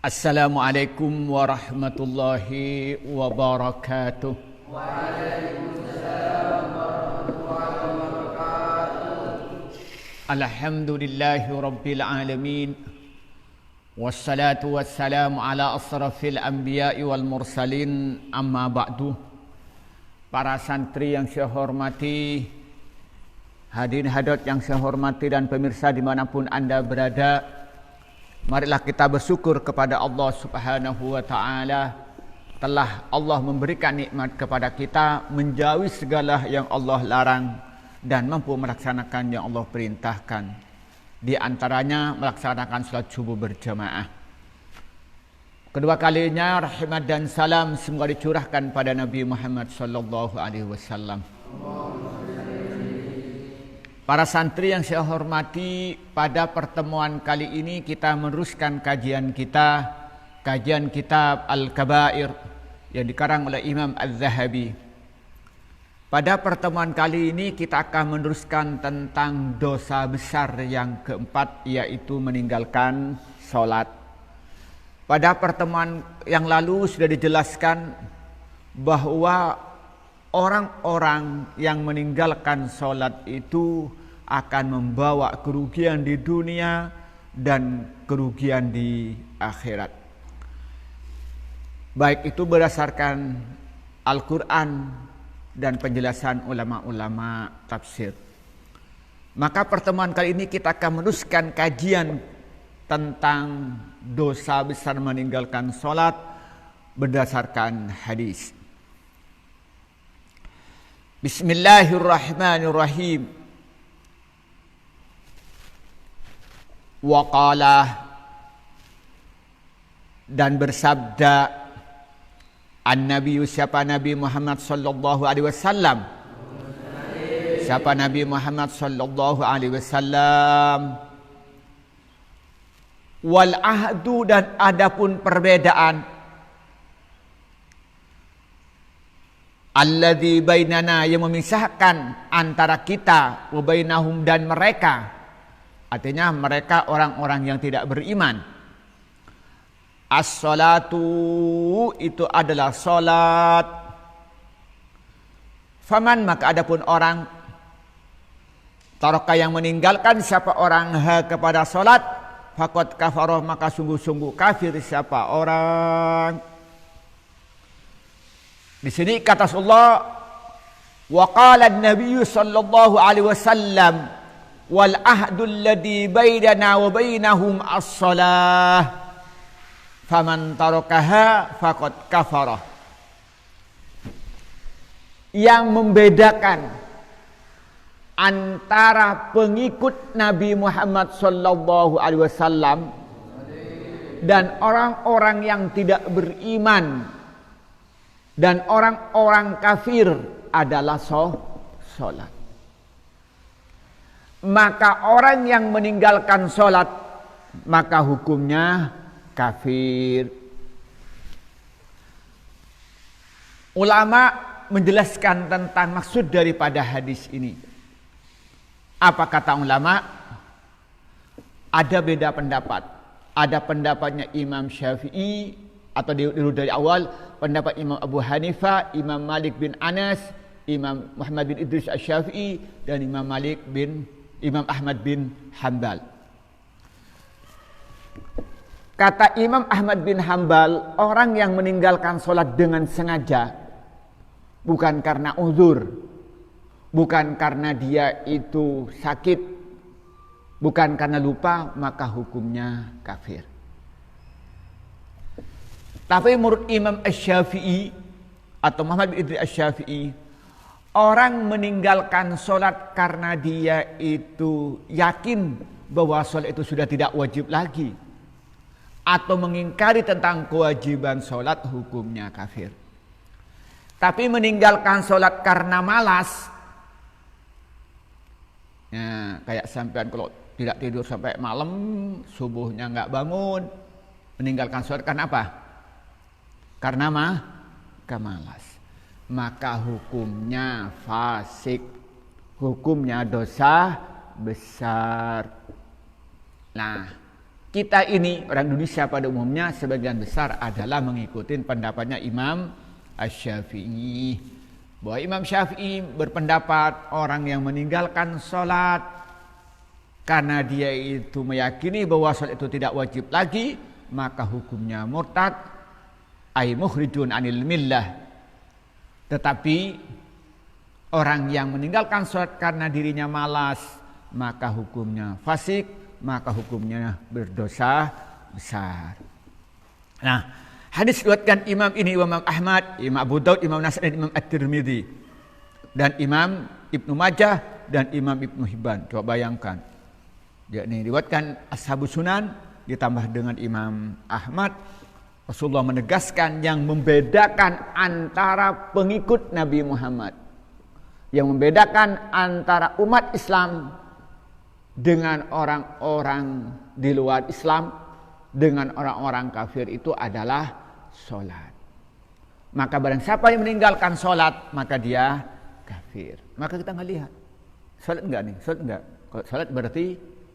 Assalamualaikum warahmatullahi wabarakatuh. Waalaikumsalam warahmatullahi wabarakatuh. Alhamdulillahi rabbil alamin. Wassalatu wassalamu ala asrafil anbiya'i wal mursalin, amma ba'du. Para santri yang saya hormati, hadirin hadirat yang saya hormati, dan pemirsa dimanapun Anda berada, marilah kita bersyukur kepada Allah Subhanahu wa ta'ala. Telah Allah memberikan nikmat kepada kita, menjauhi segala yang Allah larang dan mampu melaksanakan yang Allah perintahkan. Di antaranya melaksanakan salat subuh berjamaah. Kedua kalinya rahmat dan salam semoga dicurahkan pada Nabi Muhammad sallallahu alaihi wasallam. Para santri yang saya hormati, pada pertemuan kali ini kita meneruskan kajian kitab Al-Kabair yang dikarang oleh Imam Az-Zahabi. Pada pertemuan kali ini kita akan meneruskan tentang dosa besar yang keempat, yaitu meninggalkan sholat. Pada pertemuan yang lalu sudah dijelaskan bahwa orang-orang yang meninggalkan sholat itu akan membawa kerugian di dunia dan kerugian di akhirat. Baik itu berdasarkan Al-Quran dan penjelasan ulama-ulama tafsir. Maka pertemuan kali ini kita akan meneruskan kajian tentang dosa besar meninggalkan sholat berdasarkan hadis. Bismillahirrahmanirrahim. Waqala, dan bersabda An-Nabi, siapa Nabi Muhammad sallallahu alaihi wasallam? Siapa Nabi Muhammad sallallahu alaihi wasallam? Wal ahdu, dan adapun perbedaan, alladzi bainana, yang memisahkan antara kita, wa bainahum, dan mereka. Artinya mereka orang-orang yang tidak beriman. As-salatu, itu adalah salat. Faman, maka adapun orang, taraka, yang meninggalkan siapa orang kepada salat, faqad kafarah, maka sungguh-sungguh kafir siapa orang. Di sini kata Rasulullah, wa qala an-nabiy sallallahu alaihi wasallam, wal ahdul ladzi bainana wa bainahum as-shalah, faman tarakaha faqad kafara. Yang membedakan antara pengikut Nabi Muhammad sallallahu alaihi wasallam dan orang-orang yang tidak beriman dan orang-orang kafir adalah salat. Maka orang yang meninggalkan sholat, maka hukumnya kafir. Ulama menjelaskan tentang maksud daripada hadis ini. Apa kata ulama? Ada beda pendapat. Ada pendapatnya Imam Syafi'i, atau dulu dari awal pendapat Imam Abu Hanifah, Imam Malik bin Anas, Imam Muhammad bin Idris Asy-Syafi'i, dan Imam Ahmad bin Hanbal. Kata Imam Ahmad bin Hanbal, orang yang meninggalkan sholat dengan sengaja, bukan karena uzur, bukan karena dia itu sakit, bukan karena lupa, maka hukumnya kafir. Tapi menurut Imam Asy-Syafi'i atau Muhammad bin Idris Asy-Syafi'i, orang meninggalkan sholat karena dia itu yakin bahwa sholat itu sudah tidak wajib lagi, atau mengingkari tentang kewajiban sholat, hukumnya kafir. Tapi meninggalkan sholat karena malas, ya, kayak sampean kalau tidak tidur sampai malam, subuhnya nggak bangun, meninggalkan sholat karena apa? Karena malas. Maka hukumnya fasik, hukumnya dosa besar. Nah, kita ini orang Indonesia pada umumnya sebagian besar adalah mengikuti pendapatnya Imam Asy-Syafi'i. Bahwa Imam Syafi'i berpendapat orang yang meninggalkan sholat karena dia itu meyakini bahwa sholat itu tidak wajib lagi, maka hukumnya murtad, ay mukhrijun anil millah. Tetapi orang yang meninggalkan sholat karena dirinya malas, maka hukumnya fasik, maka hukumnya berdosa besar. Nah, hadis diriwayatkan Imam ini Imam Ahmad, Imam Abu Daud, Imam Nasai, Imam At-Tirmidzi, dan Imam Ibnu Majah dan Imam Ibnu Hibban. Coba bayangkan. Yakni diriwayatkan Ashabus Sunan ditambah dengan Imam Ahmad. Rasulullah menegaskan yang membedakan antara pengikut Nabi Muhammad, yang membedakan antara umat Islam dengan orang-orang di luar Islam, dengan orang-orang kafir itu adalah sholat. Maka barang siapa yang meninggalkan sholat, maka dia kafir. Maka kita nggak lihat sholat enggak nih, sholat enggak. Kalau sholat berarti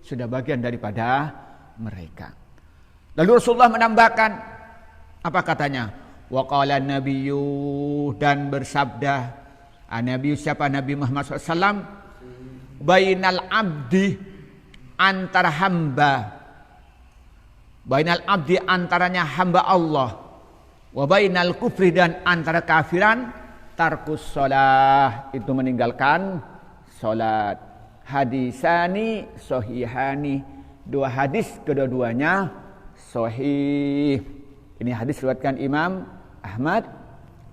sudah bagian daripada mereka. Lalu Rasulullah menambahkan, apa katanya? Wa qala nabiyyu, dan bersabda Nabi siapa? Nabi Muhammad SAW, bainal abdi, antara hamba, bainal abdi antaranya hamba Allah, wa bainal kufri, dan antara kafiran, tarkus sholah, itu meninggalkan sholat. Hadisani sahihani, dua hadis kedua-duanya sahih. Ini hadis riwayatkan Imam Ahmad,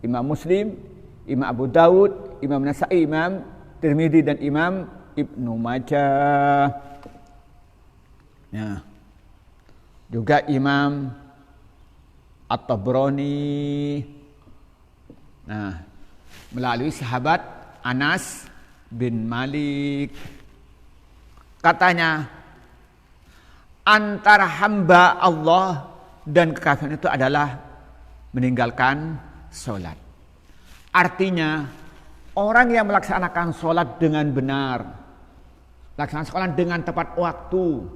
Imam Muslim, Imam Abu Daud, Imam Nasai, Imam Tirmidzi, dan Imam Ibnu Majah. Nah, juga Imam At-Tabrani. Nah, melalui sahabat Anas bin Malik, katanya antara hamba Allah dan kekafiran itu adalah meninggalkan sholat. Artinya orang yang melaksanakan sholat dengan benar, laksanakan sholat dengan tepat waktu,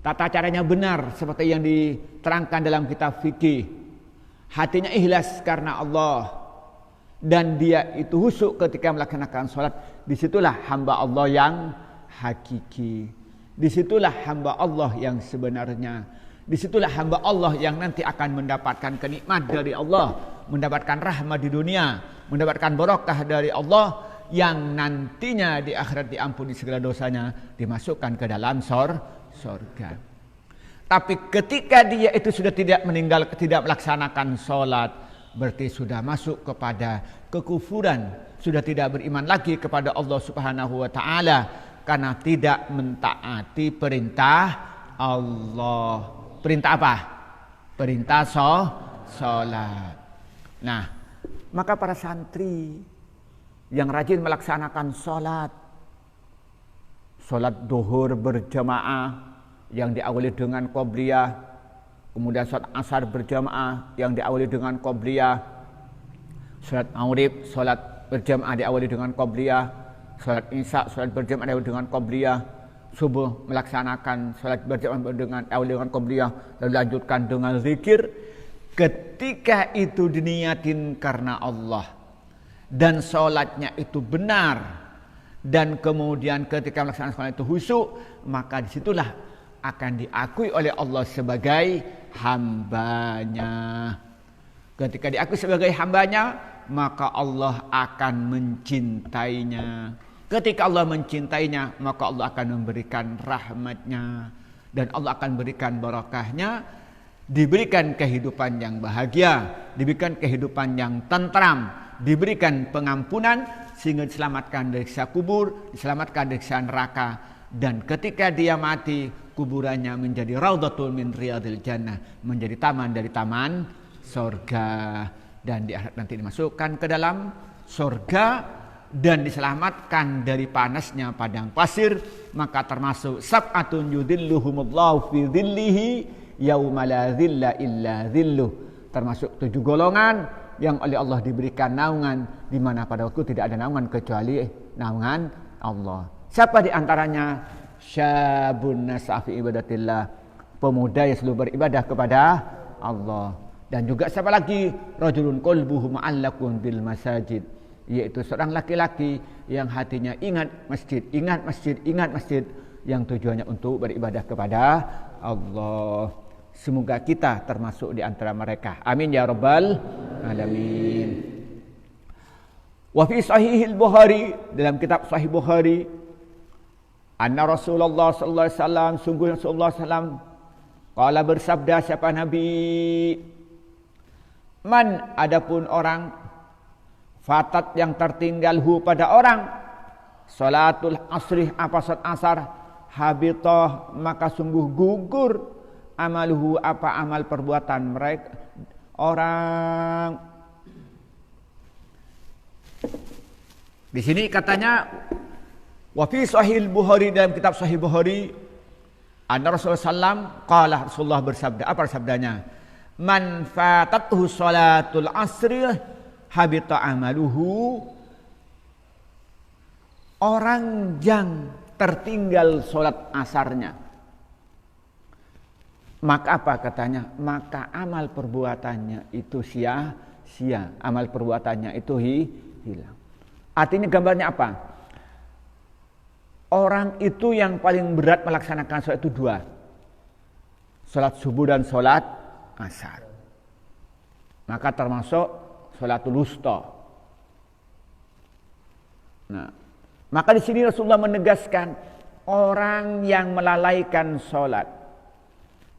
tata caranya benar seperti yang diterangkan dalam kitab fikih, hatinya ikhlas karena Allah, dan dia itu khusyuk ketika melaksanakan sholat, disitulah hamba Allah yang hakiki, disitulah hamba Allah yang sebenarnya. Disitulah hamba Allah yang nanti akan mendapatkan kenikmat dari Allah, mendapatkan rahmat di dunia, mendapatkan barokah dari Allah, yang nantinya di akhirat diampuni segala dosanya, dimasukkan ke dalam surga. Tapi ketika dia itu sudah tidak melaksanakan sholat, berarti sudah masuk kepada kekufuran, sudah tidak beriman lagi kepada Allah Subhanahu wa taala karena tidak mentaati perintah Allah. Perintah apa? Perintah sholat. Nah, maka para santri yang rajin melaksanakan sholat duhur berjamaah yang diawali dengan qobliyah, kemudian sholat asar berjamaah yang diawali dengan qobliyah, sholat maghrib, sholat berjamaah diawali dengan qobliyah, sholat isya, sholat berjamaah diawali dengan qobliyah, subuh melaksanakan sholat berjamaah dengan qobliyah, lalu lanjutkan dengan zikir. Ketika itu diniatin karena Allah dan sholatnya itu benar, dan kemudian ketika melaksanakan sholat itu khusyuk, maka disitulah akan diakui oleh Allah sebagai hambanya. Ketika diakui sebagai hambanya, maka Allah akan mencintainya. Ketika Allah mencintainya, maka Allah akan memberikan rahmatnya, dan Allah akan berikan barakahnya, diberikan kehidupan yang bahagia, diberikan kehidupan yang tentram, diberikan pengampunan, sehingga diselamatkan dari siksa kubur, diselamatkan dari siksa neraka, dan ketika dia mati, kuburannya menjadi raudhatul min riyadil jannah, menjadi taman dari taman surga, dan di akhirat nanti dimasukkan ke dalam surga dan diselamatkan dari panasnya padang pasir. Maka termasuk sab'atun yudhilluhumullahu fi dhillihi yauma la dhilla illa dhilluh, termasuk 7 golongan yang oleh Allah diberikan naungan, di mana pada waktu tidak ada naungan kecuali naungan Allah. Siapa di antaranya? Syabun nas'a fi ibadatillah, pemuda yang selalu beribadah kepada Allah. Dan juga siapa lagi? Rajulun qalbuhu mu'allaqun bil masajid, yaitu seorang laki-laki yang hatinya ingat masjid, yang tujuannya untuk beribadah kepada Allah. Semoga kita termasuk di antara mereka. Amin ya rabbal alamin. Wa fi sahihil Bukhari, dalam kitab Sahih Bukhari, anna Rasulullah sallallahu alaihi wasallam, sungguh Rasulullah sallallahu alaihi wasallam qala, bersabda siapa Nabi, man, adapun orang, fatat yang tertinggal hu pada orang, salatul asri, apa salat asar, habitah, maka sungguh gugur, amaluhu, apa amal perbuatan mereka orang. Di sini katanya wa fi sahih Bukhari, dalam kitab Sahih Bukhari, anna Rasulullah sallam qala, Rasulullah bersabda, apa sabdanya? Man fatathu salatul asri habita amaluhu, orang yang tertinggal salat asarnya, maka apa katanya? Maka amal perbuatannya itu sia-sia, amal perbuatannya itu hilang. Artinya gambarnya apa? Orang itu yang paling berat melaksanakan sholat itu dua, sholat subuh dan sholat asar. Maka termasuk sholatul wusta. Nah, maka di sini Rasulullah menegaskan orang yang melalaikan sholat,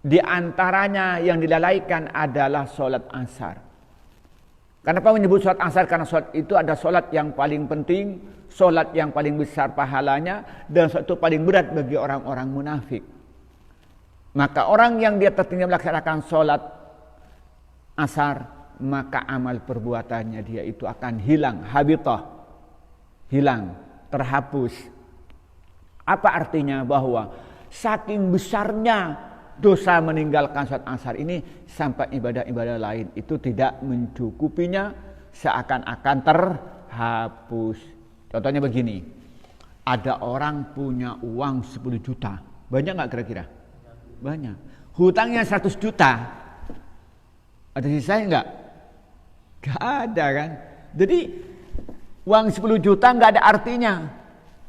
di antaranya yang dilalaikan adalah sholat asar. Kenapa menyebut sholat asar? Karena sholat itu ada sholat yang paling penting, sholat yang paling besar pahalanya, dan sholat itu paling berat bagi orang-orang munafik. Maka orang yang dia tertinggal melaksanakan sholat asar, maka amal perbuatannya dia itu akan hilang, habitah, hilang, terhapus. Apa artinya? Bahwa saking besarnya dosa meninggalkan sholat asar ini, sampai ibadah-ibadah lain itu tidak mencukupinya, seakan-akan terhapus. Contohnya begini, ada orang punya uang 10 juta, banyak gak kira-kira? Banyak. Hutangnya 100 juta, ada sisanya enggak? Gak ada kan? Jadi uang 10 juta gak ada artinya,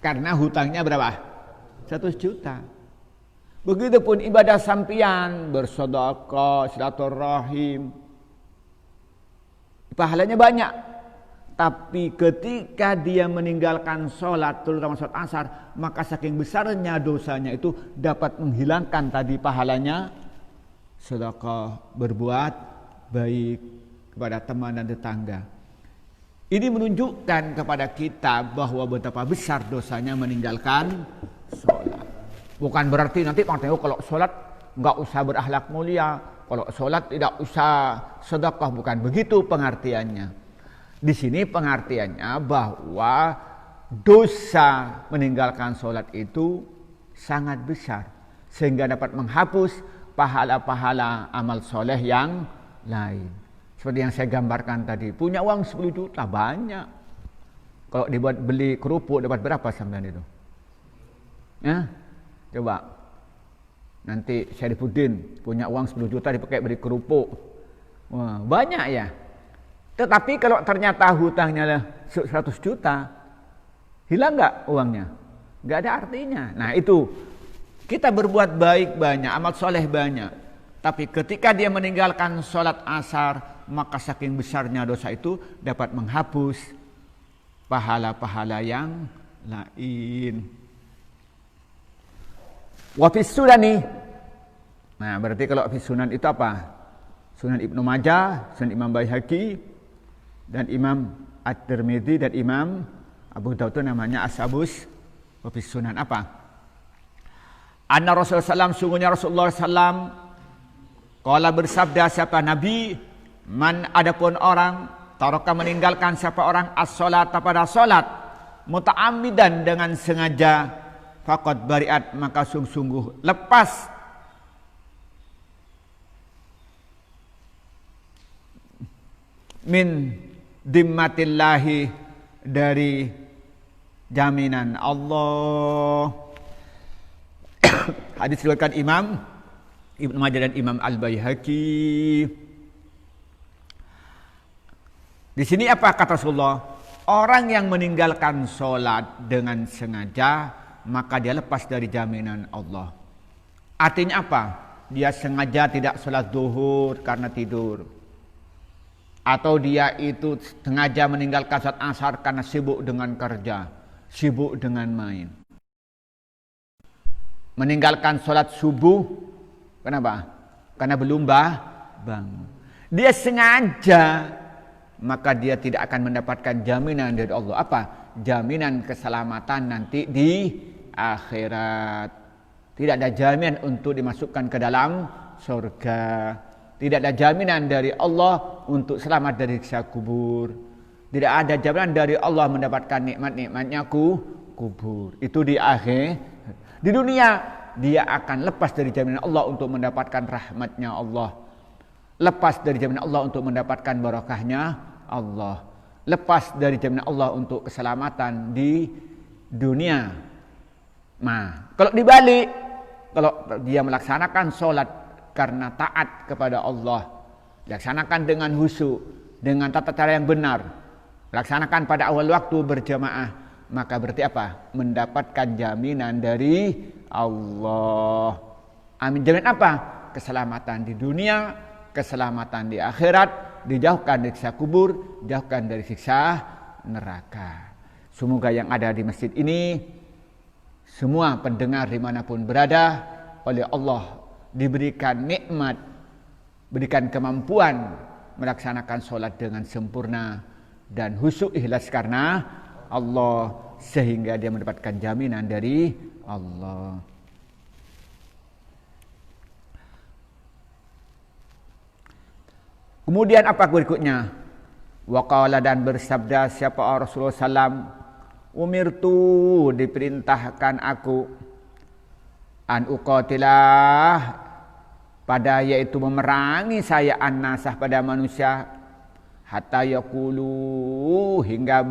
karena hutangnya berapa? 100 juta. Begitupun ibadah sampian, bersedekah, silaturahim, pahalanya banyak. Tapi ketika dia meninggalkan sholat, terutama sholat asar, maka saking besarnya dosanya itu dapat menghilangkan tadi pahalanya sedekah, berbuat baik kepada teman dan tetangga. Ini menunjukkan kepada kita bahwa betapa besar dosanya meninggalkan sholat. Bukan berarti nanti kalau sholat nggak usah berakhlak mulia, kalau sholat tidak usah sedekah, bukan begitu pengertiannya. Di sini pengertiannya bahwa dosa meninggalkan sholat itu sangat besar, sehingga dapat menghapus pahala-pahala amal soleh yang lain. Seperti yang saya gambarkan tadi, punya uang 10 juta banyak. Kalau dibuat beli kerupuk dapat berapa sampean itu? Ya? Coba, nanti Syarifuddin punya uang 10 juta dipakai beli kerupuk. Wah, banyak ya. Tetapi kalau ternyata hutangnya 100 juta, hilang gak uangnya? Gak ada artinya. Nah itu, kita berbuat baik banyak, amal soleh banyak. Tapi ketika dia meninggalkan sholat asar, maka saking besarnya dosa itu dapat menghapus pahala-pahala yang lain. Wa fi sunani. Nah, berarti kalau fi sunan itu apa? Sunan Ibnu Majah, Sunan Imam Baihaqi, dan Imam At-Tirmidzi, dan Imam Abu Daud, itu namanya ashabus wa fi sunan. Apa? Anna Rasulullah sallam, sungguhnya Rasulullah sallam qala, bersabda siapa Nabi, man, adapun orang, taraka meninggalkan siapa orang, as-salata pada salat, muta'ammidan dengan sengaja, faqad bariat, maka sungguh lepas min dimmatillahi, dari jaminan Allah. Hadis riwayatkan Imam Ibnu Majah dan Imam Al-Baihaqi. Di sini apa kata Rasulullah? Orang yang meninggalkan sholat dengan sengaja, maka dia lepas dari jaminan Allah. Artinya apa? Dia sengaja tidak sholat zuhur karena tidur. Atau dia itu sengaja meninggalkan sholat asar karena sibuk dengan kerja, sibuk dengan main. Meninggalkan sholat subuh, kenapa? Karena belum bangun. Dia sengaja, maka dia tidak akan mendapatkan jaminan dari Allah. Apa? Jaminan keselamatan nanti di akhirat. Tidak ada jaminan untuk dimasukkan ke dalam surga. Tidak ada jaminan dari Allah untuk selamat dari siksa kubur. Tidak ada jaminan dari Allah mendapatkan nikmat-nikmatnya kubur. Itu di akhir. Di dunia dia akan lepas dari jaminan Allah untuk mendapatkan rahmatnya Allah. Lepas dari jaminan Allah untuk mendapatkan barakahnya Allah. Lepas dari jaminan Allah untuk keselamatan di dunia. Nah, kalau dibalik, kalau dia melaksanakan sholat karena taat kepada Allah, laksanakan dengan khusyuk, dengan tata cara yang benar, laksanakan pada awal waktu berjamaah, maka berarti apa? Mendapatkan jaminan dari Allah. Amin. Jaminan apa? Keselamatan di dunia, keselamatan di akhirat, dijauhkan dari siksa kubur, jauhkan dari siksa neraka. Semoga yang ada di masjid ini, semua pendengar dimanapun berada, oleh Allah diberikan nikmat, berikan kemampuan melaksanakan sholat dengan sempurna dan khusyuk ikhlas karena Allah, sehingga dia mendapatkan jaminan dari Allah. Kemudian apa berikutnya? Waqala, dan bersabda siapa Rasulullah SAW, umirtu, diperintahkan aku, an uqatilah, pada yaitu memerangi saya an-nasah pada manusia, hatta yaqulu, hingga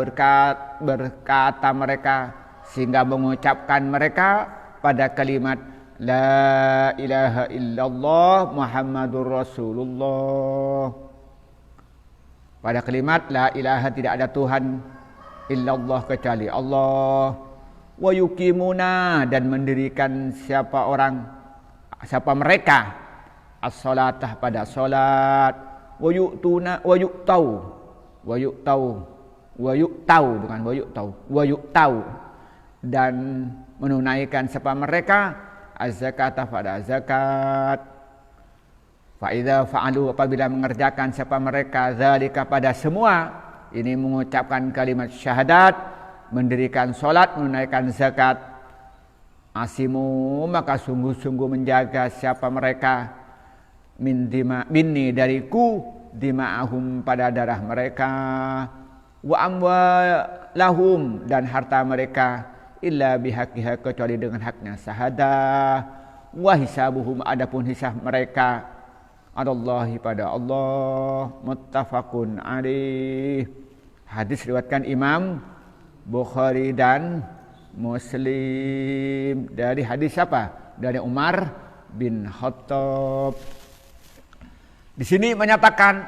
berkata mereka, sehingga mengucapkan mereka pada kalimat la ilaha illallah Muhammadur Rasulullah. Pada kalimat la ilaha, tidak ada Tuhan illallah kecuali Allah. Wa yuqimuna, dan mendirikan siapa mereka as-salatah pada salat. Wa yu'tuna wa yu'tau, dan menunaikan siapa mereka az-zakata pada zakat. Fa idza fa'alu, apabila mengerjakan siapa mereka zalika pada semua ini, mengucapkan kalimat syahadat, mendirikan salat, menunaikan zakat, asimu, maka sungguh-sungguh menjaga siapa mereka minni, dariku, dima'ahum, pada darah mereka, wa amwalahum, dan harta mereka, illa bihaqqiha, kecuali dengan haknya syahadah, wa hisabuhum, adapun hisab mereka adallahi, pada Allah. Muttafaqun alaih. Hadis riwayatkan Imam Bukhari dan Muslim. Dari hadis apa? Dari Umar bin Khattab. Di sini menyatakan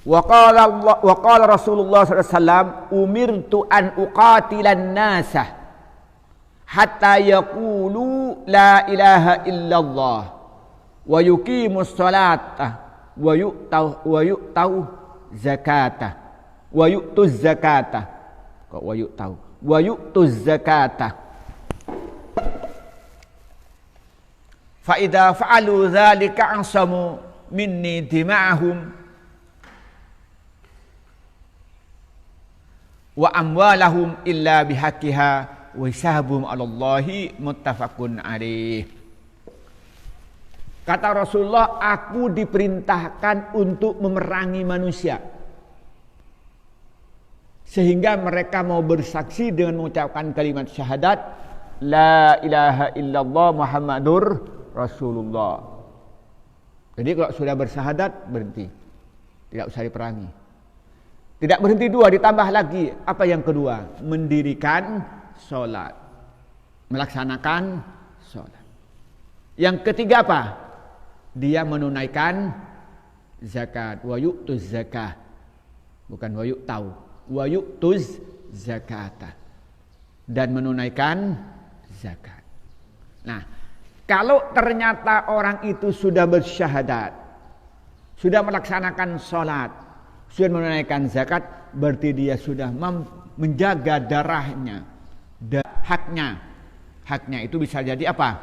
wa qala Rasulullah sallallahu alaihi wasallam, umirtu an uqatilan nasa hatta yaqulu la ilaha illallah wa yuqimus salata wa yu'tau zakata wa yu'tuz zakata. Kok wa yu'tuz zakata. Fa idza fa'alu dzalika ansamu minni dima'ahum wa amwalahum illa bihaqqiha wa hisabuhum 'alallahi. Muttafaqun alaih. Kata Rasulullah, aku diperintahkan untuk memerangi manusia, sehingga mereka mau bersaksi dengan mengucapkan kalimat syahadat la ilaha illallah Muhammadur Rasulullah. Jadi kalau sudah bersyahadat, berhenti, tidak usah diperangi. Tidak berhenti dua, ditambah lagi. Apa yang kedua? Mendirikan sholat, melaksanakan sholat. Yang ketiga apa? dia menunaikan zakat. Wa yu'tuz zakah. Bukan wa yu'tau. Wa yu'tuz zakata. Dan menunaikan zakat. Nah, kalau ternyata orang itu sudah bersyahadat, sudah melaksanakan sholat, sudah menunaikan zakat, berarti dia sudah menjaga darahnya, haknya. Haknya itu bisa jadi apa?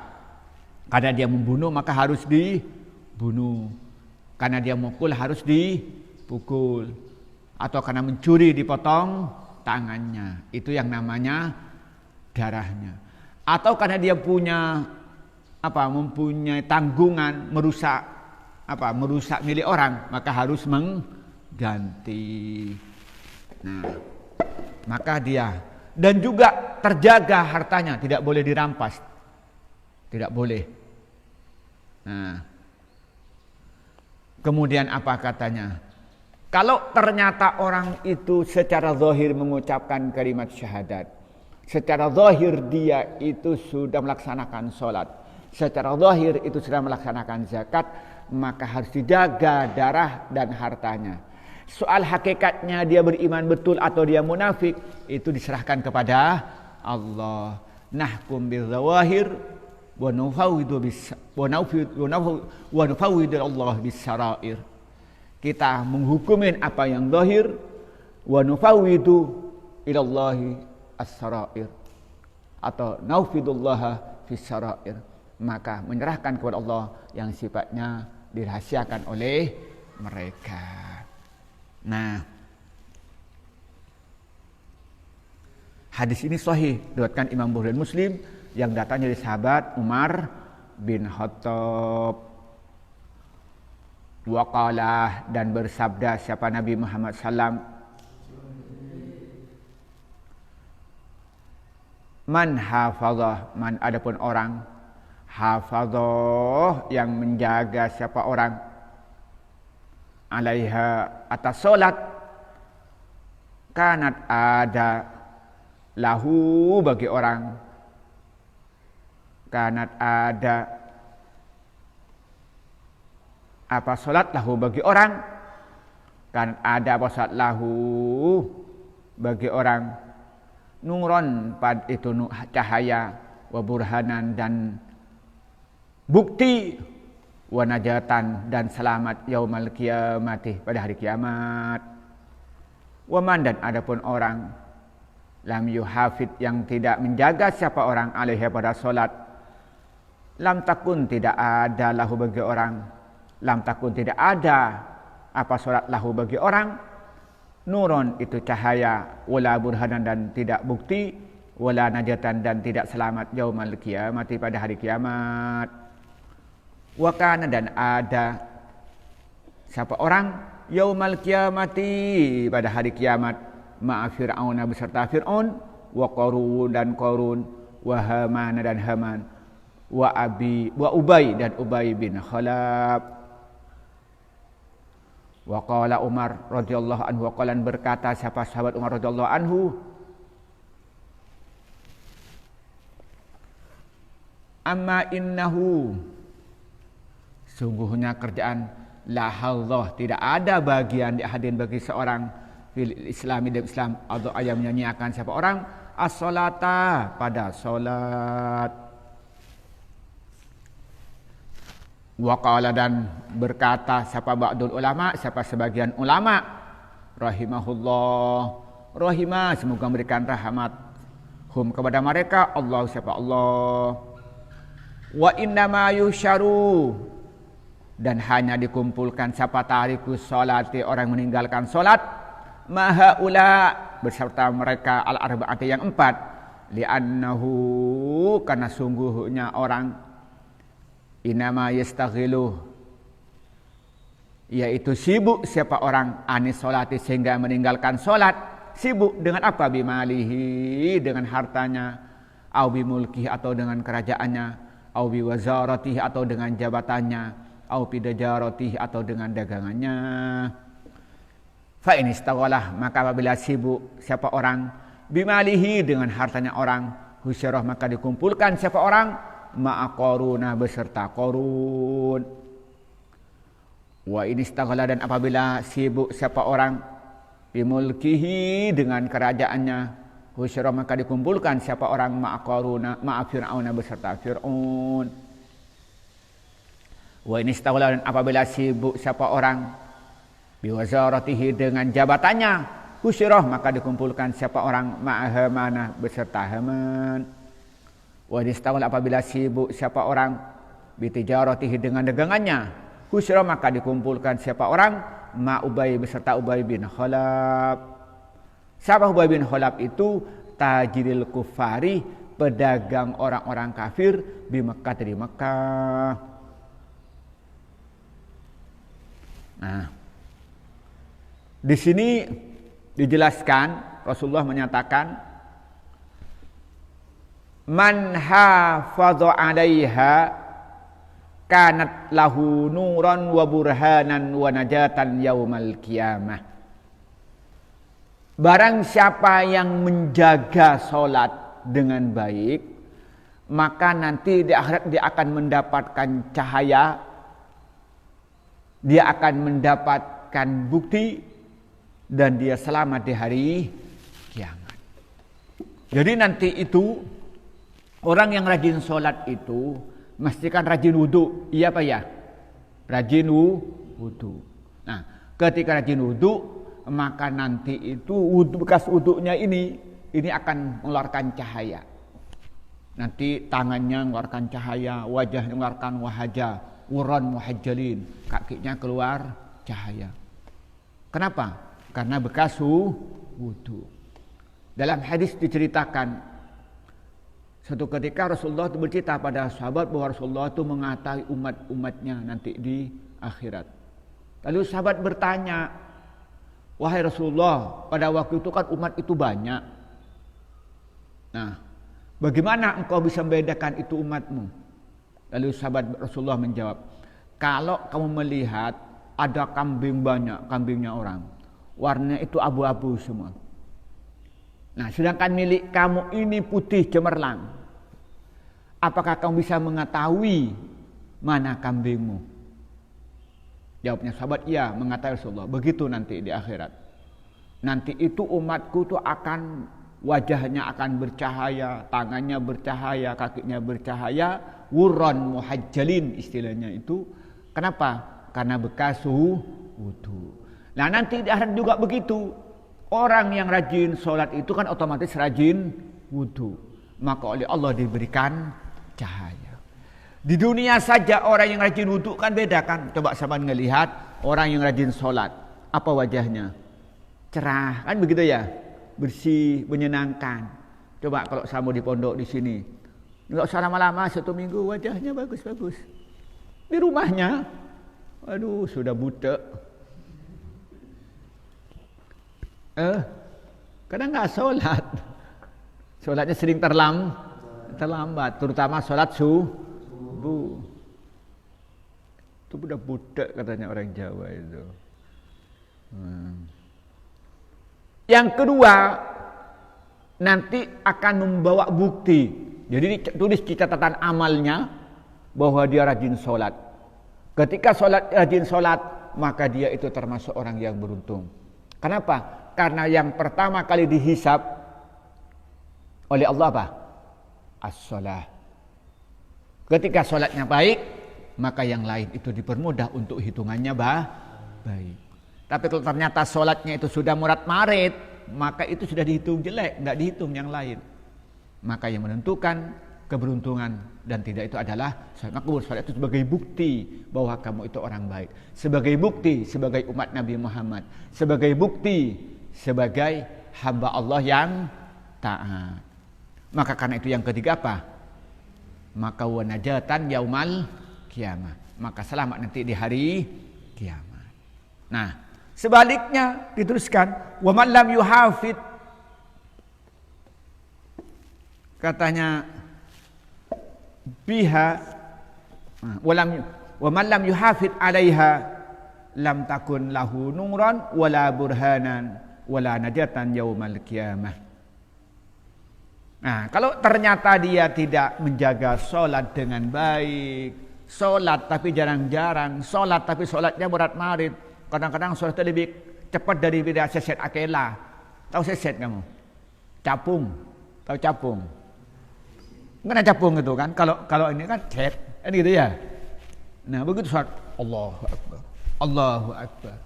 Karena dia membunuh maka harus dibunuh. Karena dia mukul harus dipukul. Atau karena mencuri dipotong tangannya. Itu yang namanya darahnya. Atau karena dia mempunyai tanggungan merusak milik orang, maka harus mengganti. Nah, maka dia dan juga terjaga hartanya, tidak boleh dirampas. Tidak boleh. Nah, kemudian apa katanya? Kalau ternyata orang itu secara zahir mengucapkan kalimat syahadat, secara zahir dia itu sudah melaksanakan sholat, secara zahir itu sudah melaksanakan zakat, maka harus dijaga darah dan hartanya. Soal hakikatnya dia beriman betul atau dia munafik, itu diserahkan kepada Allah. Nahkum bil zawahir wa nufawwidu Allah bis sarair. Kita menghukumin apa yang zahir, wa nufawwidu ilallahi as-sarair, atau naufidullah fis sarair. Maka menyerahkan kepada Allah yang sifatnya dirahasiakan oleh mereka. Nah, hadis ini sahih diriwayatkan Imam Bukhari dan Muslim yang datangnya dari sahabat Umar bin Khattab. Waqalah, dan bersabda siapa Nabi Muhammad sallam, man hafazah, man adapun orang, hafazah yang menjaga siapa orang, alaiha atas solat, kanat ada lahu bagi orang, kanat ada apa solat lahu bagi orang, kan ada apa solat lahu bagi orang, nuron pad itu cahaya, wa burhanan dan bukti, wa najatan dan selamat yaumal qiyamati pada hari kiamat. Waman, dan adapun orang, lam yuhafid yang tidak menjaga siapa orang alaihi pada solat, lam takun tidak ada lahu bagi orang, lam takun tidak ada apa solat lahu bagi orang, nuron itu cahaya, wala burhanan dan tidak bukti, wala najatan dan tidak selamat yaumal qiyamati pada hari kiamat. Wa kana, dan ada siapa orang yaumal qiyamati pada hari kiamat, ma'a fir'auna beserta Fir'aun, wa qarun dan Qarun, wa Haman dan Haman, wa Ubay dan Ubay bin Khalaf. Wa qala Umar radhiyallahu anhu, wa qalan berkata siapa sahabat Umar radhiyallahu anhu, amma innahu, sungguhnya kerjaan, la hadzah tidak ada bagian di ahadin bagi seorang fil islami dalam Islam, atau ayam menyanyiakan siapa orang as-salata pada salat. Waqala, dan berkata siapa ba'dul ulama, siapa sebagian ulama, rahimahullah, rahimah semoga memberikan rahmat, hum kepada mereka, Allah siapa Allah, wa innama yusharu, dan hanya dikumpulkan siapa tarikus sholati orang meninggalkan solat, maha ula beserta mereka al-arba'ati yang 4, li'annahu karena sungguhnya orang, inama yastaghilu yaitu sibuk siapa orang anis sholati sehingga meninggalkan solat, sibuk dengan apa, bimalihi dengan hartanya, au bimulkihi atau dengan kerajaannya, au biwazaratihi atau dengan jabatannya, au bidajaratihi atau dengan dagangannya. Fa in istaghalah, maka apabila sibuk siapa orang bimalihi dengan hartanya orang, husyarah maka dikumpulkan siapa orang ma'a Qaruna beserta Qarun. Wa in istaghala, dan apabila sibuk siapa orang bimulkihi, dengan kerajaannya, husyira, maka dikumpulkan siapa orang ma'a Qaruna, ma'a Fir'aun beserta Fir'aun. Wa in istaghala, dan apabila sibuk siapa orang biwazaratihi, dengan jabatannya, husyira, maka dikumpulkan siapa orang ma'a Hamana beserta Haman. Wa in istaghala, apabila sibuk siapa orang bitijaratihi, dengan dagangannya, husyira, maka dikumpulkan siapa orang ma Ubay beserta Ubay bin Khalaf. Siapa Ubay bin Khalaf itu? Tajiril kufari, pedagang orang-orang kafir di Mekah, di Mekah. Nah, di sini dijelaskan, Rasulullah menyatakan, man hafadha 'alaiha kanat lahu nuran wa burhanan wa najatan yaumal qiyamah. Barang siapa yang menjaga solat dengan baik, maka nanti di akhirat dia akan mendapatkan cahaya, dia akan mendapatkan bukti, dan dia selamat di hari kiamat. Jadi nanti itu orang yang rajin solat itu mestikan rajin wudu, iya apa ya? Rajin wudu. Nah, ketika rajin wudu, maka nanti itu wudu, bekas wudunya ini akan mengeluarkan cahaya. Nanti tangannya mengeluarkan cahaya, wajahnya mengeluarkan wahaja, uron muhajjalin, kakinya keluar cahaya. Kenapa? Karena bekas wudu. Dalam hadis diceritakan, suatu ketika Rasulullah itu bercerita pada sahabat bahwa Rasulullah itu mengataui umat-umatnya nanti di akhirat. Lalu sahabat bertanya, wahai Rasulullah, pada waktu itu kan umat itu banyak. Nah, bagaimana engkau bisa membedakan itu umatmu? Lalu sahabat Rasulullah menjawab, kalau kamu melihat ada kambing banyak, kambingnya orang, warnanya itu abu-abu semua. Nah, sedangkan milik kamu ini putih cemerlang, apakah kamu bisa mengetahui mana kambingmu? Jawabnya sahabat, iya, mengetahui Rasulullah. Begitu nanti di akhirat. Nanti itu umatku itu akan, wajahnya akan bercahaya, tangannya bercahaya, kakinya bercahaya, wuron muhajjalin istilahnya itu. Kenapa? Karena bekas wudu. Nah, nanti di akhirat juga begitu. Orang yang rajin sholat itu kan otomatis rajin wudu. Maka oleh Allah diberikan cahaya. Di dunia saja orang yang rajin wudu kan beda kan. Coba sahabat ngelihat orang yang rajin sholat. Apa wajahnya? Cerah kan begitu ya. Bersih, menyenangkan. Coba kalau sama di pondok di sini. Enggak usah lama-lama, 1 minggu wajahnya bagus-bagus. Di rumahnya, aduh sudah butek. Kadang nggak sholat, sholatnya sering terlambat, terutama sholat subuh. Itu udah budak katanya orang Jawa itu. Yang kedua, nanti akan membawa bukti. Jadi tulis di catatan amalnya bahwa dia rajin sholat. Ketika rajin sholat, maka dia itu termasuk orang yang beruntung. Kenapa? Karena yang pertama kali dihisab oleh Allah apa? As-shalah. Ketika sholatnya baik, maka yang lain itu dipermudah untuk hitungannya baik. Tapi kalau ternyata sholatnya itu sudah murat-marit, maka itu sudah dihitung jelek, tidak dihitung yang lain. Maka yang menentukan keberuntungan dan tidak itu adalah sholat makbul. Sholat itu sebagai bukti bahwa kamu itu orang baik, sebagai bukti sebagai umat Nabi Muhammad, sebagai bukti sebagai hamba Allah yang taat. Maka karena itu yang ketiga apa? Maka wa najatan yaumal kiamah, maka selamat nanti di hari kiamat. Nah, sebaliknya dituliskan wa man lam yuhafid, katanya biha wa man lam yuhafid 'alaiha lam takun lahu nuran wala burhanan wala najatan yaumal qiyamah. Nah, kalau ternyata dia tidak menjaga sholat dengan baik, Sholat tapi jarang-jarang. Sholat tapi sholatnya berat marit. Kadang-kadang sholatnya lebih cepat dari bila seset akela. Tahu seset kamu? Capung. Tahu capung? Enggak ada capung itu kan? Kalau ini kan set. Kan gitu ya. Nah begitu sholat. Allahu Akbar. Allahu Akbar.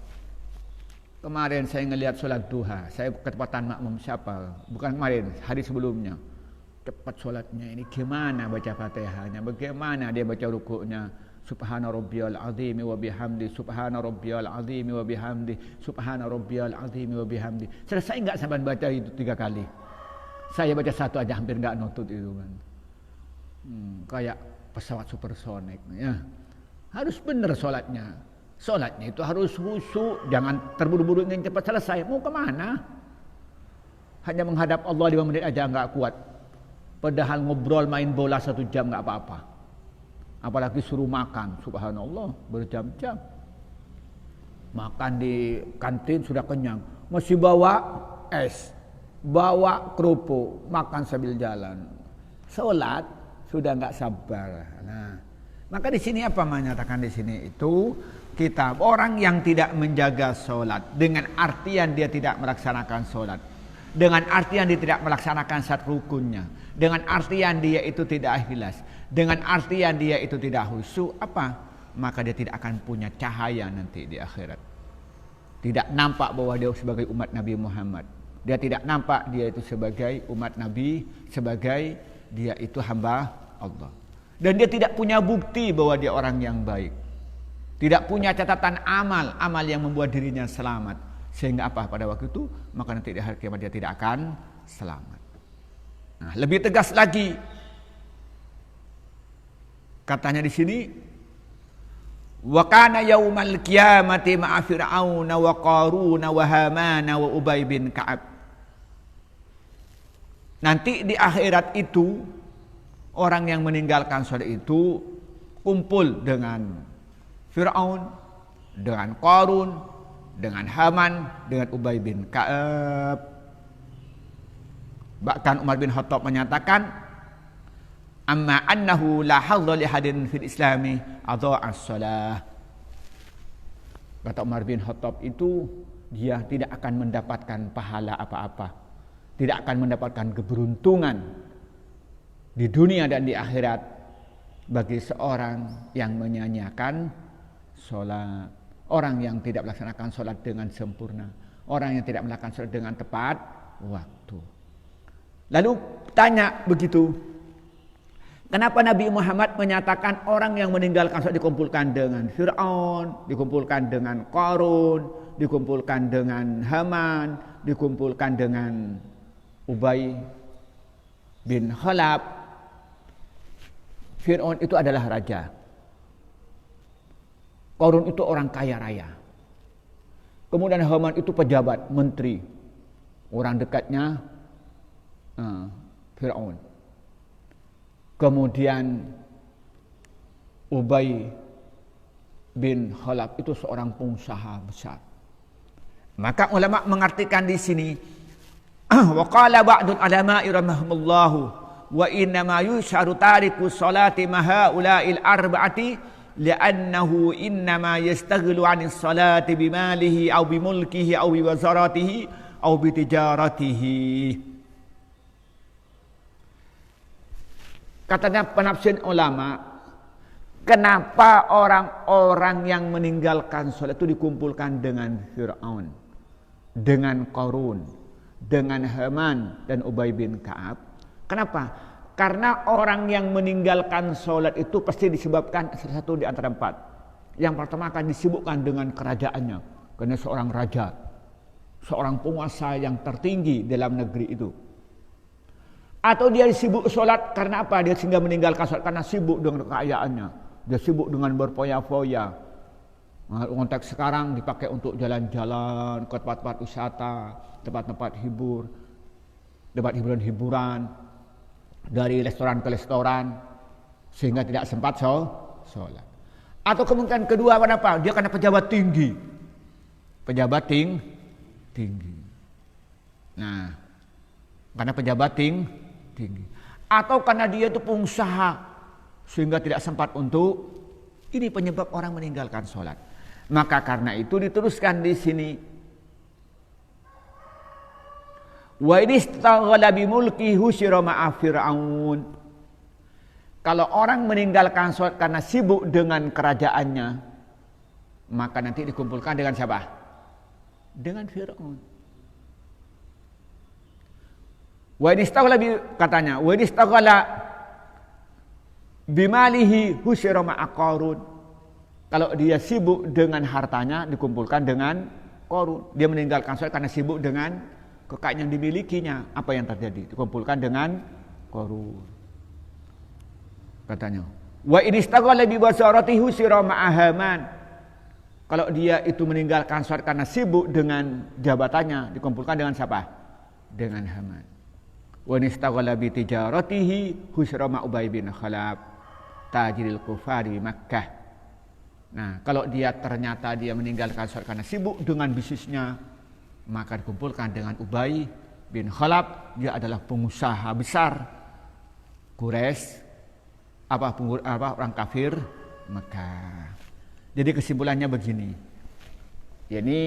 Kemarin saya ngelihat sholat duha. Saya ketepatan makmum siapa? Bukan kemarin, hari sebelumnya. Cepat sholatnya ini gimana baca Fatihahnya, bagaimana dia baca rukuknya. Subhana rabbiyal azim wa bihamdi, subhana rabbiyal azim wa bihamdi, subhana rabbiyal azim wa bihamdi. Selesai enggak sampai baca itu 3 kali. Saya baca 1 aja hampir enggak nutut itu kan. Kayak pesawat supersonik ya. Harus benar sholatnya. Sholatnya itu harus khusyuk, jangan terburu-buru ingin cepat selesai. Mau kemana? Hanya menghadap Allah 5 menit aja enggak kuat. Padahal ngobrol main bola 1 jam nggak apa-apa. Apalagi suruh makan, subhanallah berjam-jam. Makan di kantin sudah kenyang, masih bawa es, bawa kerupuk, makan sambil jalan. Sholat sudah nggak sabar. Nah, maka di sini apa menyatakan di sini itu kita orang yang tidak menjaga sholat dengan artian dia tidak melaksanakan sholat. Dengan artian dia tidak melaksanakan 1 rukunnya. Dengan artian dia itu tidak ikhlas. Dengan artian dia itu tidak khusyuk. Apa? Maka dia tidak akan punya cahaya nanti di akhirat. Tidak nampak bahwa dia sebagai umat Nabi Muhammad. Dia tidak nampak dia itu sebagai umat Nabi. Sebagai dia itu hamba Allah. Dan dia tidak punya bukti bahwa dia orang yang baik. Tidak punya catatan amal. Amal yang membuat dirinya selamat. Sehingga apa pada waktu itu, maka nanti di hari kiamat dia tidak akan selamat. Nah, lebih tegas lagi katanya di sini, wa kana yaumal qiyamati ma'a fir'auna wa qaruna wa hamana wa ubay bin ka'ab. Nanti di akhirat itu orang yang meninggalkan sholat itu kumpul dengan Fir'aun, dengan Qarun, dengan Haman, dengan Ubay bin Ka'ab. Bahkan Umar bin Khattab menyatakan, amma annahu la hadza li hadin fil islami adha'as shalah. Kata Umar bin Khattab itu dia tidak akan mendapatkan pahala apa-apa. Tidak akan mendapatkan keberuntungan di dunia dan di akhirat bagi seorang yang menyanyiakan sholat. Orang yang tidak melaksanakan sholat dengan sempurna. Orang yang tidak melaksanakan sholat dengan tepat waktu. Lalu tanya begitu. Kenapa Nabi Muhammad menyatakan orang yang meninggalkan sholat dikumpulkan dengan Fir'aun, dikumpulkan dengan Qarun, dikumpulkan dengan Haman, dikumpulkan dengan Ubay bin Khalaf. Fir'aun itu adalah raja. Qarun itu orang kaya raya. Kemudian Haman itu pejabat, menteri. Orang dekatnya Fir'aun. Kemudian Ubay bin Khalaf itu seorang pengusaha besar. Maka ulama mengartikan di sini, wa qala ba'dul ulama'i rahimahumullah wa inna ma yusharu tariku sholati maha ula'il arba'ati li'annahu innama yastaghlu 'anis salati bimalihi aw bimulkihi aw biwazaratihi aw bitijaratihi. Katanya penafsir ulama, kenapa orang-orang yang meninggalkan salat itu dikumpulkan dengan Fir'aun, dengan Qarun, dengan Haman dan Ubay bin Ka'ab? Kenapa? Karena orang yang meninggalkan sholat itu pasti disebabkan satu di antara 4. Yang pertama akan disibukkan dengan kerajaannya. Karena seorang raja, seorang penguasa yang tertinggi dalam negeri itu. Atau dia sibuk sholat karena apa? Dia sehingga meninggalkan sholat karena sibuk dengan kekayaannya. Dia sibuk dengan berfoya-foya. Konteks sekarang dipakai untuk jalan-jalan ke tempat-tempat wisata, tempat-tempat hiburan, dari restoran ke restoran, sehingga tidak sempat sholat. Atau kemungkinan kedua kenapa? Dia karena pejabat tinggi. Tinggi. Nah, karena pejabat tinggi. Atau karena dia itu pengusaha, sehingga tidak sempat untuk Ini penyebab orang meninggalkan sholat. Maka karena itu diteruskan di sini. Wa idistaghala bimulki husyira ma'a Fir'aun. Kalau orang meninggalkan sholat karena sibuk dengan kerajaannya, maka nanti dikumpulkan dengan siapa? Dengan Fir'aun. Wa idistaghala katanya, wa idistaghala bimalihi husyira ma'a Qarun. Kalau dia sibuk dengan hartanya, dikumpulkan dengan Qarun. Dia meninggalkan sholat karena sibuk dengan kekayaan yang dimilikinya. Apa yang terjadi? Dikumpulkan dengan Qarun. Katanya, wa in istaghala bi basaratihi husira ma'a Haman. Kalau dia itu meninggalkan sholat karena sibuk dengan jabatannya, dikumpulkan dengan siapa? Dengan Haman. Wa in istaghala bi tijaratihi husira ma'a Ubay bin Khalaf, tajiril kufari Makkah. Nah, kalau dia ternyata dia meninggalkan sholat karena sibuk dengan bisnisnya, maka dikumpulkan dengan Ubay bin Khalaf. Dia adalah pengusaha besar Quraisy, orang kafir Mekah. Jadi kesimpulannya begini. Ini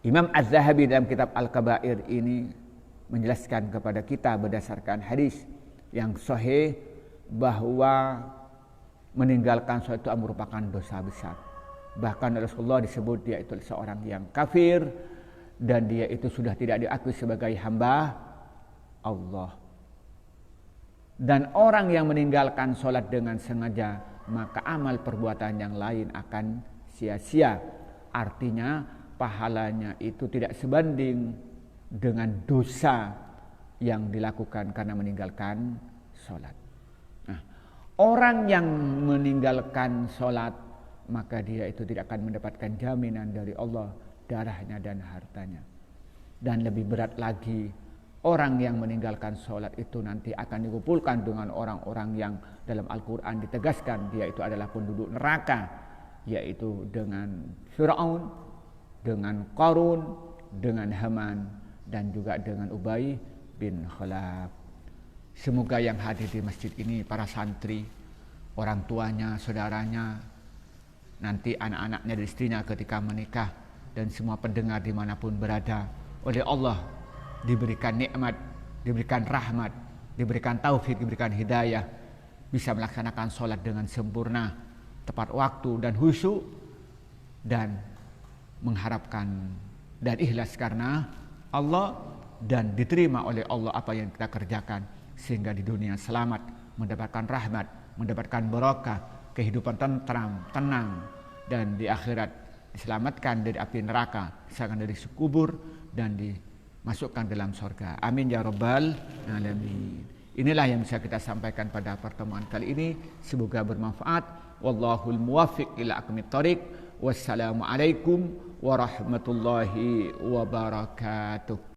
Imam Az-Zahabi dalam kitab Al-Kabair ini menjelaskan kepada kita berdasarkan hadis yang sahih bahwa meninggalkan sholat itu merupakan dosa besar. Bahkan Rasulullah disebut dia itu seorang yang kafir dan dia itu sudah tidak diakui sebagai hamba Allah. Dan orang yang meninggalkan sholat dengan sengaja, maka amal perbuatan yang lain akan sia-sia. Artinya pahalanya itu tidak sebanding dengan dosa yang dilakukan karena meninggalkan sholat. Orang yang meninggalkan sholat, maka dia itu tidak akan mendapatkan jaminan dari Allah, darahnya dan hartanya. Dan lebih berat lagi, orang yang meninggalkan sholat itu nanti akan dikumpulkan dengan orang-orang yang dalam Al-Quran ditegaskan dia itu adalah penduduk neraka, yaitu dengan Fir'aun, dengan Qarun, dengan Haman, dan juga dengan Ubay bin Khalaf. Semoga yang hadir di masjid ini, para santri, orang tuanya, saudaranya, nanti anak-anaknya dan istrinya ketika menikah, dan semua pendengar dimanapun berada, oleh Allah diberikan nikmat, diberikan rahmat, diberikan taufik, diberikan hidayah, bisa melaksanakan sholat dengan sempurna, tepat waktu dan khusyuk, dan mengharapkan dan ikhlas karena Allah, dan diterima oleh Allah apa yang kita kerjakan, sehingga di dunia selamat, mendapatkan rahmat, mendapatkan barakah, kehidupan tentram, tenang, dan di akhirat diselamatkan dari api neraka, diselamatkan dari kubur, dan dimasukkan dalam surga. Amin ya rabbal alamin. Inilah yang bisa kita sampaikan pada pertemuan kali ini. Semoga bermanfaat. Wallahul muwaffiq ila aqwamit thoriq. Wassalamualaikum warahmatullahi wabarakatuh.